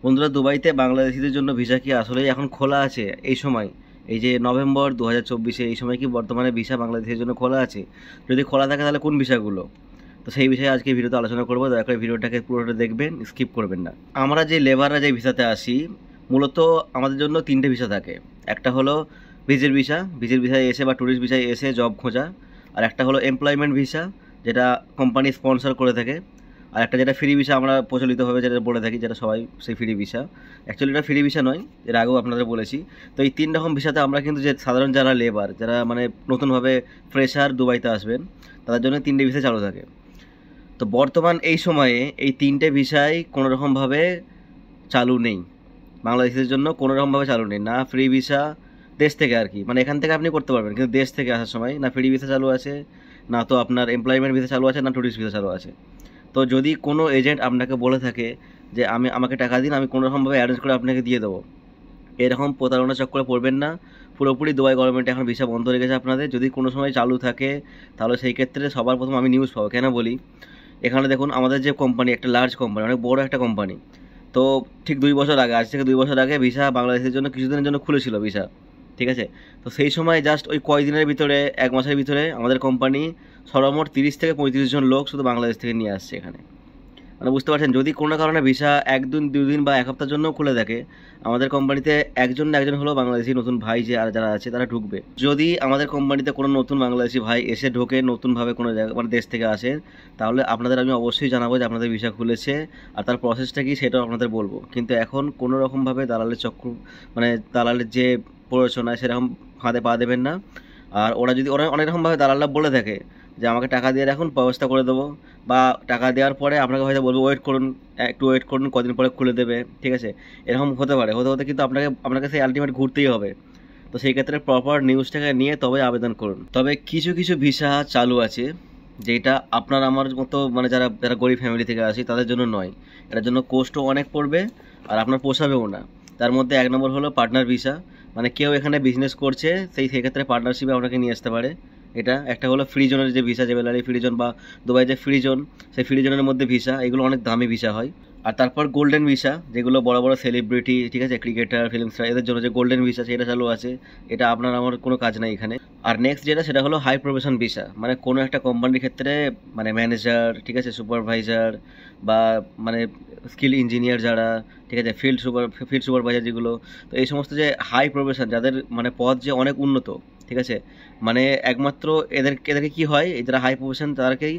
বন্ধুরা, দুবাইতে বাংলাদেশিদের জন্য ভিসা কি আসলেই এখন খোলা আছে? এই সময়, এই যে নভেম্বর 2024-এ, এই সময় কি বর্তমানে ভিসা বাংলাদেশের জন্য খোলা আছে? যদি খোলা থাকে তাহলে কোন ভিসাগুলো? তো সেই বিষয়ে আজকে ভিডিওতে আলোচনা করবো। দয়া করে ভিডিওটাকে পুরোটা দেখবেন, স্কিপ করবেন না। আমরা যে লেবাররা যে ভিসাতে আসি, মূলত আমাদের জন্য তিনটে ভিসা থাকে। একটা হলো ভিজিট ভিসা, ভিজিট ভিসায় এসে বা ট্যুরিস্ট ভিসায় এসে জব খোঁজা। আর একটা হলো এমপ্লয়মেন্ট ভিসা, যেটা কোম্পানি স্পন্সর করে থাকে। আর একটা যেটা ফ্রি ভিসা আমরা প্রচলিতভাবে যেটা বলে থাকি, যেটা সবাই সেই ফ্রি ভিসা। অ্যাকচুয়ালি এটা ফ্রি ভিসা নয়, এর আগেও আপনাদের বলেছি। তো এই তিন রকম ভিসাতে আমরা কিন্তু যে সাধারণ যারা লেবার, যারা মানে নতুনভাবে ফ্রেশার দুবাইতে আসবেন, তাদের জন্য তিনটে ভিসা চালু থাকে। তো বর্তমান এই সময়ে এই তিনটে ভিসাই কোনোরকমভাবে চালু নেই। বাংলাদেশিদের জন্য কোনোরকমভাবে চালু নেই, না ফ্রি ভিসা দেশ থেকে আর কি, মানে এখান থেকে আপনি করতে পারবেন, কিন্তু দেশ থেকে আসার সময় না ফ্রি ভিসা চালু আছে, না তো আপনার এমপ্লয়মেন্ট ভিসা চালু আছে, না ট্যুরিস্ট ভিসা চালু আছে। তো যদি কোনো এজেন্ট আপনাকে বলে থাকে যে আমাকে টাকা দিন, আমি কোনোরকমভাবে অ্যারেঞ্জ করে আপনাকে দিয়ে দেবো, এরকম প্রতারণা চক্করে পড়বেন না। পুরোপুরি দুবাই গভর্নমেন্ট এখন ভিসা বন্ধ রেখেছে আপনাদের। যদি কোনো সময় চালু থাকে তাহলে সেই ক্ষেত্রে সবার প্রথম আমি নিউজ পাবো। কেন বলি, এখানে দেখুন আমাদের যে কোম্পানি, একটা লার্জ কোম্পানি, অনেক বড় একটা কোম্পানি। তো ঠিক 2 বছর আগে, আজ থেকে 2 বছর আগে ভিসা বাংলাদেশের জন্য কিছুদিনের জন্য খুলেছিল ভিসা, ঠিক আছে? তো সেই সময় জাস্ট ওই কয়েকদিনের ভিতরে, 1 মাসের ভিতরে আমাদের কোম্পানি সর্বমোট 30 থেকে 35 জন লোক শুধু বাংলাদেশ থেকে নিয়ে আসছে এখানে। মানে বুঝতে পারছেন, যদি কোনো কারণে ভিসা 1 দিন 2 দিন বা 1 সপ্তাহের জন্য খুলে থাকে, আমাদের কোম্পানিতে একজন না একজন হলেও বাংলাদেশি নতুন ভাই যে আর যারা আছে তারা ঢুকবে। যদি আমাদের কোম্পানিতে কোনো নতুন বাংলাদেশি ভাই এসে ঢোকে, নতুনভাবে কোনো জায়গা মানে দেশ থেকে আসেন, তাহলে আপনাদের আমি অবশ্যই জানাবো যে আপনাদের ভিসা খুলেছে, আর তার প্রসেসটা কি সেটাও আপনাদের বলবো। কিন্তু এখন কোনো রকমভাবে দালালের চক্র, মানে দালালের যে প্ররোচনা, সেরকম ফাঁদে পা দেবেন না। আর ওরা অনেক রকমভাবে দালালরা বলে থাকে যে আমাকে টাকা দিয়ে রাখুন, ব্যবস্থা করে দেবো, বা টাকা দেওয়ার পরে আপনাকে হয়তো বলবো ওয়েট করুন, একটু ওয়েট করুন, কদিন পরে খুলে দেবে, ঠিক আছে? এরকম হতে পারে, হতে হতে কিন্তু আপনাকে সেই আলটিমেট ঘুরতেই হবে। তো সেই ক্ষেত্রে প্রপার নিউজটাকে নিয়ে তবে আবেদন করুন। তবে কিছু কিছু ভিসা চালু আছে যেটা আপনার আমার মতো, মানে যারা যারা গরিব ফ্যামিলি থেকে আসি তাদের জন্য নয়। এটার জন্য কোস্টও অনেক পড়বে, আর আপনার পোষাবেও না। তার মধ্যে 1 নম্বর হলো পার্টনার ভিসা, মানে কেউ এখানে বিজনেস করছে, সেই ক্ষেত্রে পার্টনারশিপে আপনাকে নিয়ে আসতে পারে। এটা একটা হলো ফ্রি জোনের যে ভিসা, যে বেলারি ফ্রি জোন বা দুবাই যে ফ্রি জোন, সেই ফ্রি জোনের মধ্যে ভিসা, এগুলো অনেক দামি ভিসা হয়। আর তারপর গোল্ডেন ভিসা, যেগুলো বড় বড় সেলিব্রিটি, ঠিক আছে, ক্রিকেটার, ফিল্ম স্টার, এদের জন্য যে গোল্ডেন ভিসা সেটা চালু আছে। এটা আপনার আমার কোনো কাজ নাই এখানে। আর নেক্সট যেটা, সেটা হলো হাই প্রফেশন ভিসা, মানে কোনো একটা কোম্পানির ক্ষেত্রে মানে ম্যানেজার, ঠিক আছে, সুপারভাইজার, বা মানে স্কিল ইঞ্জিনিয়ার যারা, ঠিক আছে, ফিল্ড সুপারভাইজার যেগুলো। তো এই সমস্ত যে হাই প্রফেশন, যাদের মানে পদ যে অনেক উন্নত, ঠিক আছে, মানে একমাত্র এদেরকে কি হয়, এই যারা হাই প্রফেশন তাদেরকেই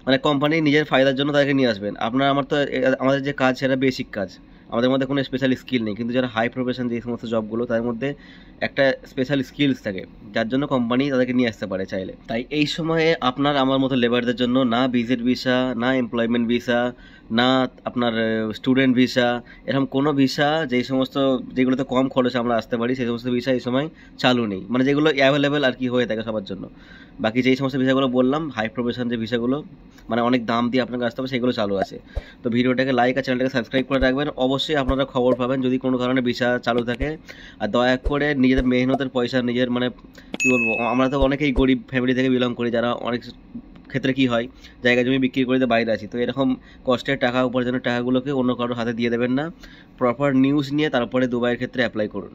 মানে কোম্পানি নিজের ফায়দার জন্য তাদেরকে নিয়ে আসবেন। আপনার আমার তো আমাদের যে কাজ সেটা বেসিক কাজ, আমাদের মধ্যে কোনো স্পেশাল স্কিল নেই। কিন্তু যারা হাই প্রফেশন, যে সমস্ত জবগুলো, তাদের মধ্যে একটা স্পেশাল স্কিলস থাকে, যার জন্য কোম্পানি তাদেরকে নিয়ে আসতে পারে চাইলে। তাই এই সময়ে আপনার আমার মতো লেবারদের জন্য না ভিজিট ভিসা, না এমপ্লয়মেন্ট ভিসা, না আপনার স্টুডেন্ট ভিসা, এরকম কোনো ভিসা যেই সমস্ত, যেগুলোতে কম খরচে আমরা আসতে পারি, সেই সমস্ত ভিসা এই সময় চালু নেই, মানে যেগুলো অ্যাভেলেবেল আর কি হয়ে থাকে সবার জন্য। বাকি যেই সমস্ত ভিসাগুলো বললাম, হাই প্রফেশন যে ভিসাগুলো, মানে অনেক দাম দিয়ে আপনাকে আসতে হবে, সেগুলো চালু আছে। তো ভিডিওটাকে লাইক আর চ্যানেলটাকে সাবস্ক্রাইব করে রাখবেন, অবশ্যই আপনারা খবর পাবেন যদি কোনো কারণে ভিসা চালু থাকে। আর দয়া করে নিজেদের মেহনতের পয়সা, নিজের মানে কী বলবো, আমরা তো অনেকেই গরিব ফ্যামিলি থেকে বিলং করি, যারা অনেক ক্ষেত্রে কি হয়, জায়গা জমি বিক্রি করে দিয়ে বাইরে আছি। তো এরকম কষ্টের টাকা, উপার্জনের টাকাগুলোকে অন্য কারোর হাতে দিয়ে দেবেন না। প্রপার নিউজ নিয়ে তারপরে দুবাইয়ের ক্ষেত্রে অ্যাপ্লাই করুন।